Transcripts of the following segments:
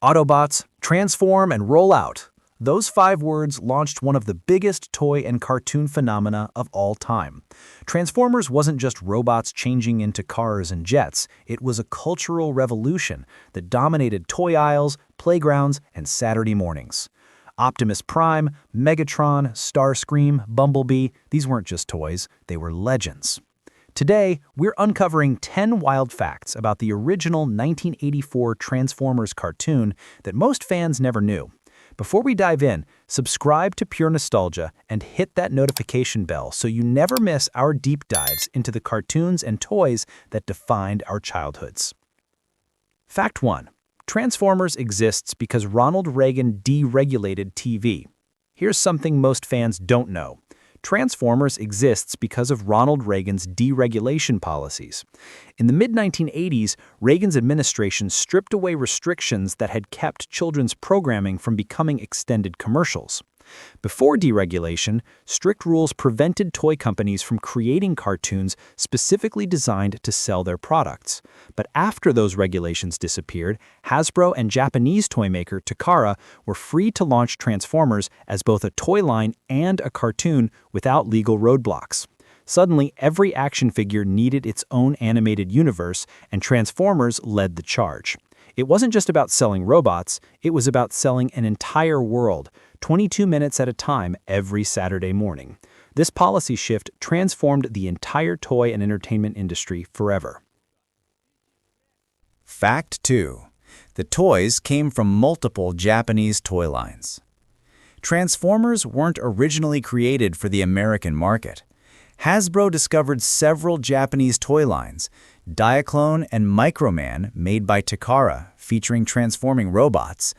Autobots, transform and roll out. Those 5 words launched one of the biggest toy and cartoon phenomena of all time. Transformers wasn't just robots changing into cars and jets, it was a cultural revolution that dominated toy aisles, playgrounds, and Saturday mornings. Optimus Prime, Megatron, Starscream, Bumblebee, these weren't just toys, they were legends. Today, we're uncovering 10 wild facts about the original 1984 Transformers cartoon that most fans never knew. Before we dive in, subscribe to Pure Nostalgia and hit that notification bell so you never miss our deep dives into the cartoons and toys that defined our childhoods. Fact 1. Transformers exists because Ronald Reagan deregulated TV. Here's something most fans don't know. Transformers exists because of Ronald Reagan's deregulation policies. In the mid-1980s, Reagan's administration stripped away restrictions that had kept children's programming from becoming extended commercials. Before deregulation, strict rules prevented toy companies from creating cartoons specifically designed to sell their products. But after those regulations disappeared, Hasbro and Japanese toy maker Takara were free to launch Transformers as both a toy line and a cartoon without legal roadblocks. Suddenly, every action figure needed its own animated universe, and Transformers led the charge. It wasn't just about selling robots, it was about selling an entire world, 22 minutes at a time every Saturday morning. This policy shift transformed the entire toy and entertainment industry forever. Fact 2. The toys came from multiple Japanese toy lines. Transformers weren't originally created for the American market. Hasbro discovered several Japanese toy lines, Diaclone and Microman, made by Takara, featuring transforming robots.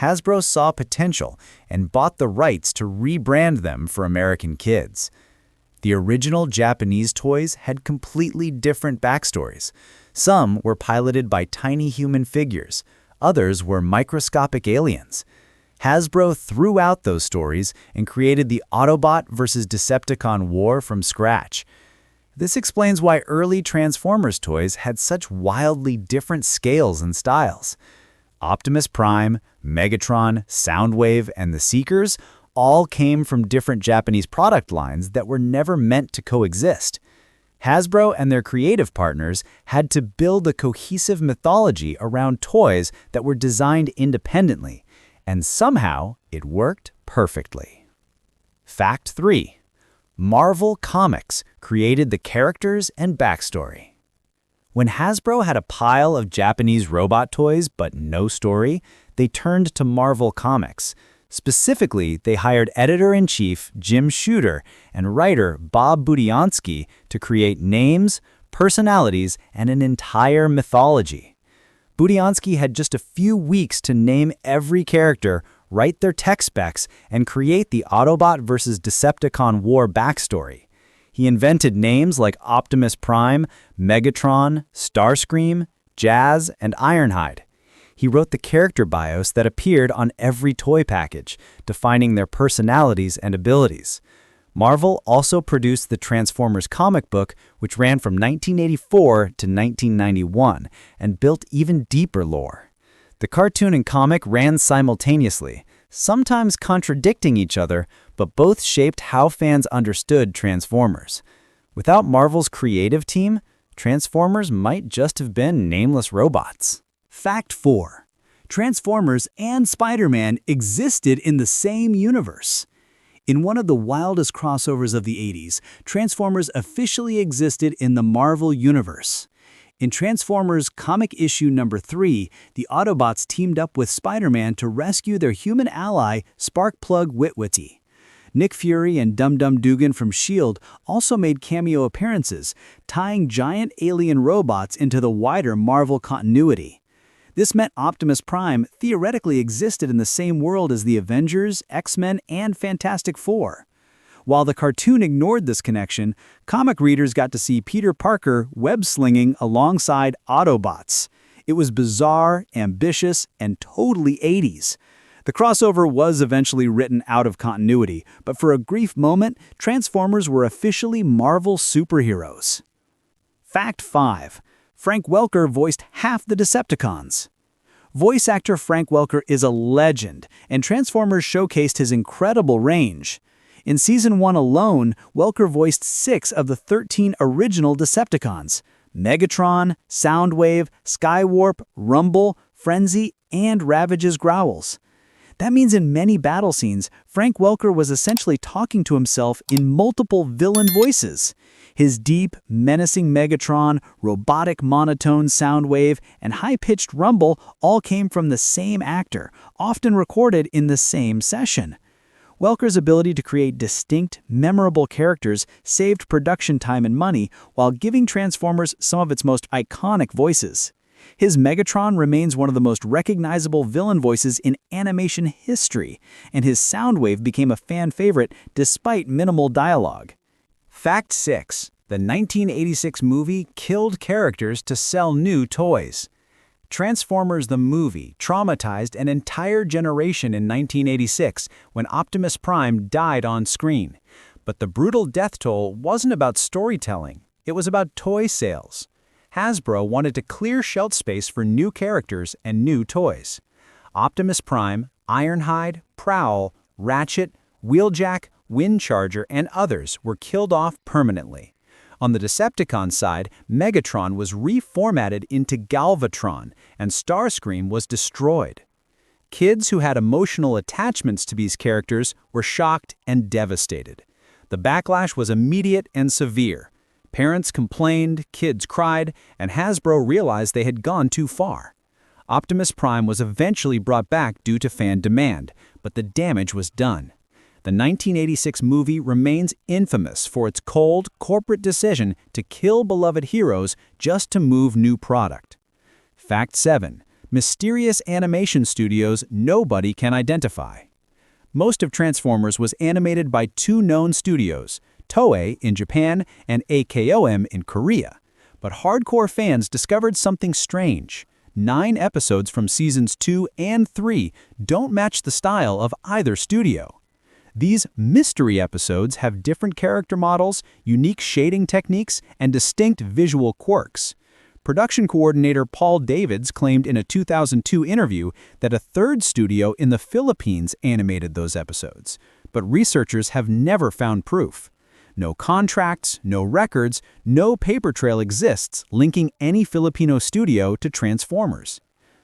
Hasbro saw potential and bought the rights to rebrand them for American kids. The original Japanese toys had completely different backstories. Some were piloted by tiny human figures, others were microscopic aliens. Hasbro threw out those stories and created the Autobot versus Decepticon war from scratch. This explains why early Transformers toys had such wildly different scales and styles. Optimus Prime, Megatron, Soundwave, and the Seekers all came from different Japanese product lines that were never meant to coexist. Hasbro and their creative partners had to build a cohesive mythology around toys that were designed independently, and somehow it worked perfectly. Fact 3. Marvel Comics created the characters and backstory. When Hasbro had a pile of Japanese robot toys but no story, they turned to Marvel Comics. Specifically, they hired editor-in-chief Jim Shooter and writer Bob Budiansky to create names, personalities, and an entire mythology. Budiansky had just a few weeks to name every character, write their tech specs, and create the Autobot versus Decepticon war backstory. He invented names like Optimus Prime, Megatron, Starscream, Jazz, and Ironhide. He wrote the character bios that appeared on every toy package, defining their personalities and abilities. Marvel also produced the Transformers comic book, which ran from 1984 to 1991 and built even deeper lore. The cartoon and comic ran simultaneously, sometimes contradicting each other, but both shaped how fans understood Transformers. Without Marvel's creative team, Transformers might just have been nameless robots. Fact 4. Transformers and Spider-Man existed in the same universe. In one of the wildest crossovers of the 80s, Transformers officially existed in the Marvel Universe. In Transformers comic issue number 3, the Autobots teamed up with Spider-Man to rescue their human ally, Sparkplug Witwicky. Nick Fury and Dum Dum Dugan from S.H.I.E.L.D. also made cameo appearances, tying giant alien robots into the wider Marvel continuity. This meant Optimus Prime theoretically existed in the same world as the Avengers, X-Men, and Fantastic Four. While the cartoon ignored this connection, comic readers got to see Peter Parker web-slinging alongside Autobots. It was bizarre, ambitious, and totally 80s. The crossover was eventually written out of continuity, but for a brief moment, Transformers were officially Marvel superheroes. Fact 5. Frank Welker voiced half the Decepticons. Voice actor Frank Welker is a legend, and Transformers showcased his incredible range. In Season 1 alone, Welker voiced 6 of the 13 original Decepticons: Megatron, Soundwave, Skywarp, Rumble, Frenzy, and Ravage's growls. That means in many battle scenes, Frank Welker was essentially talking to himself in multiple villain voices. His deep, menacing Megatron, robotic monotone Soundwave, and high-pitched Rumble all came from the same actor, often recorded in the same session. Welker's ability to create distinct, memorable characters saved production time and money while giving Transformers some of its most iconic voices. His Megatron remains one of the most recognizable villain voices in animation history, and his Soundwave became a fan favorite despite minimal dialogue. Fact 6. The 1986 movie killed characters to sell new toys. Transformers the movie traumatized an entire generation in 1986 when Optimus Prime died on screen. But the brutal death toll wasn't about storytelling, it was about toy sales. Hasbro wanted to clear shelf space for new characters and new toys. Optimus Prime, Ironhide, Prowl, Ratchet, Wheeljack, Windcharger, and others were killed off permanently. On the Decepticon side, Megatron was reformatted into Galvatron, and Starscream was destroyed. Kids who had emotional attachments to these characters were shocked and devastated. The backlash was immediate and severe. Parents complained, kids cried, and Hasbro realized they had gone too far. Optimus Prime was eventually brought back due to fan demand, but the damage was done. The 1986 movie remains infamous for its cold, corporate decision to kill beloved heroes just to move new product. Fact 7. Mysterious animation studios nobody can identify. Most of Transformers was animated by 2 known studios, Toei in Japan and AKOM in Korea. But hardcore fans discovered something strange. 9 episodes from seasons 2 and 3 don't match the style of either studio. These mystery episodes have different character models, unique shading techniques, and distinct visual quirks. Production coordinator Paul Davids claimed in a 2002 interview that a 3rd studio in the Philippines animated those episodes, but researchers have never found proof. No contracts, no records, no paper trail exists linking any Filipino studio to Transformers.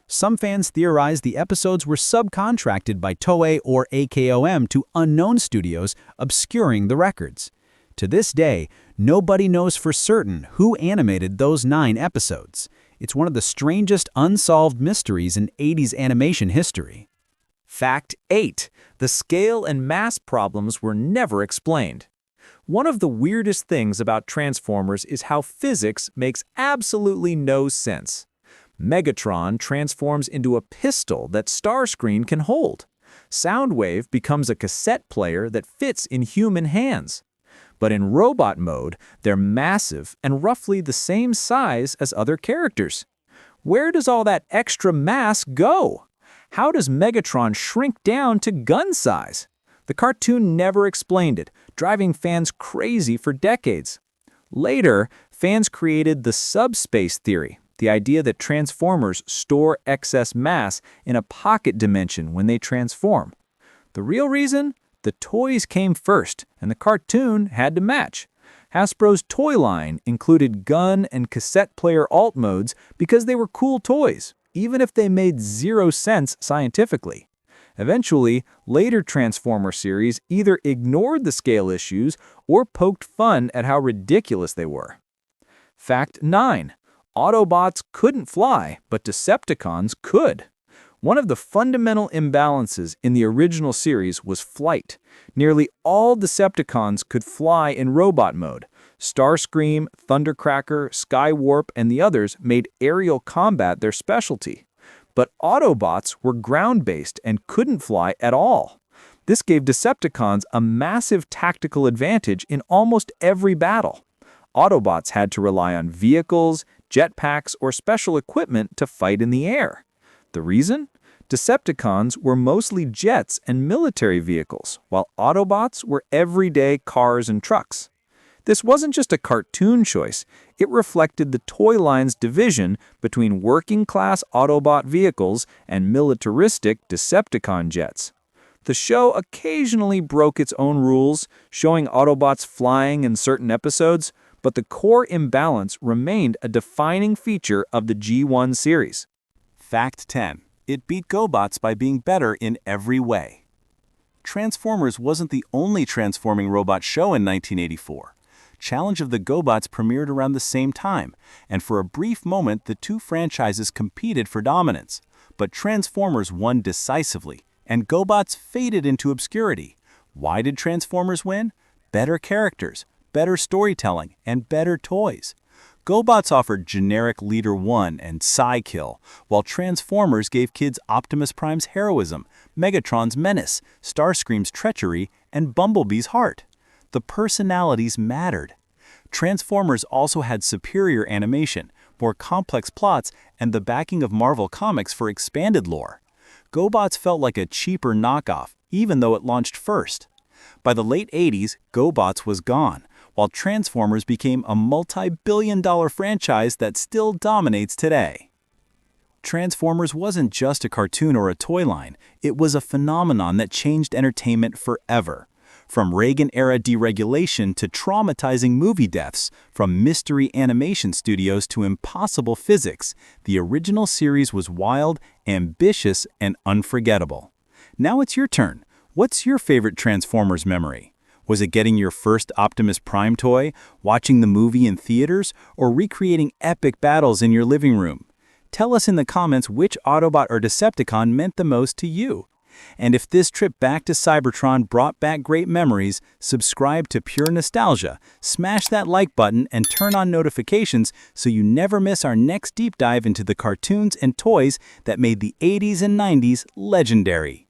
Some fans theorize the episodes were subcontracted by Toei or AKOM to unknown studios, obscuring the records. To this day, nobody knows for certain who animated those 9 episodes. It's one of the strangest unsolved mysteries in 80s animation history. Fact 8. The scale and mass problems were never explained. One of the weirdest things about Transformers is how physics makes absolutely no sense. Megatron transforms into a pistol that Starscream can hold. Soundwave becomes a cassette player that fits in human hands. But in robot mode, they're massive and roughly the same size as other characters. Where does all that extra mass go? How does Megatron shrink down to gun size? The cartoon never explained it, driving fans crazy for decades. Later, fans created the subspace theory, the idea that Transformers store excess mass in a pocket dimension when they transform. The real reason? The toys came first, and the cartoon had to match. Hasbro's toy line included gun and cassette player alt modes because they were cool toys, even if they made 0 sense scientifically. Eventually, later Transformer series either ignored the scale issues or poked fun at how ridiculous they were. Fact 9. Autobots couldn't fly, but Decepticons could. One of the fundamental imbalances in the original series was flight. Nearly all Decepticons could fly in robot mode. Starscream, Thundercracker, Skywarp, and the others made aerial combat their specialty. But Autobots were ground-based and couldn't fly at all. This gave Decepticons a massive tactical advantage in almost every battle. Autobots had to rely on vehicles, jetpacks, or special equipment to fight in the air. The reason? Decepticons were mostly jets and military vehicles, while Autobots were everyday cars and trucks. This wasn't just a cartoon choice, it reflected the toy line's division between working-class Autobot vehicles and militaristic Decepticon jets. The show occasionally broke its own rules, showing Autobots flying in certain episodes, but the core imbalance remained a defining feature of the G1 series. Fact 10. It beat GoBots by being better in every way. Transformers wasn't the only transforming robot show in 1984. Challenge of the GoBots premiered around the same time, and for a brief moment the two franchises competed for dominance. But Transformers won decisively, and GoBots faded into obscurity. Why did Transformers win? Better characters, better storytelling, and better toys. GoBots offered generic Leader 1 and Psy-Kill, while Transformers gave kids Optimus Prime's heroism, Megatron's menace, Starscream's treachery, and Bumblebee's heart. The personalities mattered. Transformers also had superior animation, more complex plots, and the backing of Marvel Comics for expanded lore. GoBots felt like a cheaper knockoff, even though it launched first. By the late 80s, GoBots was gone, while Transformers became a multi-billion-dollar franchise that still dominates today. Transformers wasn't just a cartoon or a toy line, it was a phenomenon that changed entertainment forever. From Reagan-era deregulation to traumatizing movie deaths, from mystery animation studios to impossible physics, the original series was wild, ambitious, and unforgettable. Now it's your turn. What's your favorite Transformers memory? Was it getting your first Optimus Prime toy, watching the movie in theaters, or recreating epic battles in your living room? Tell us in the comments which Autobot or Decepticon meant the most to you. And if this trip back to Cybertron brought back great memories, subscribe to Pure Nostalgia, smash that like button, and turn on notifications so you never miss our next deep dive into the cartoons and toys that made the 80s and 90s legendary.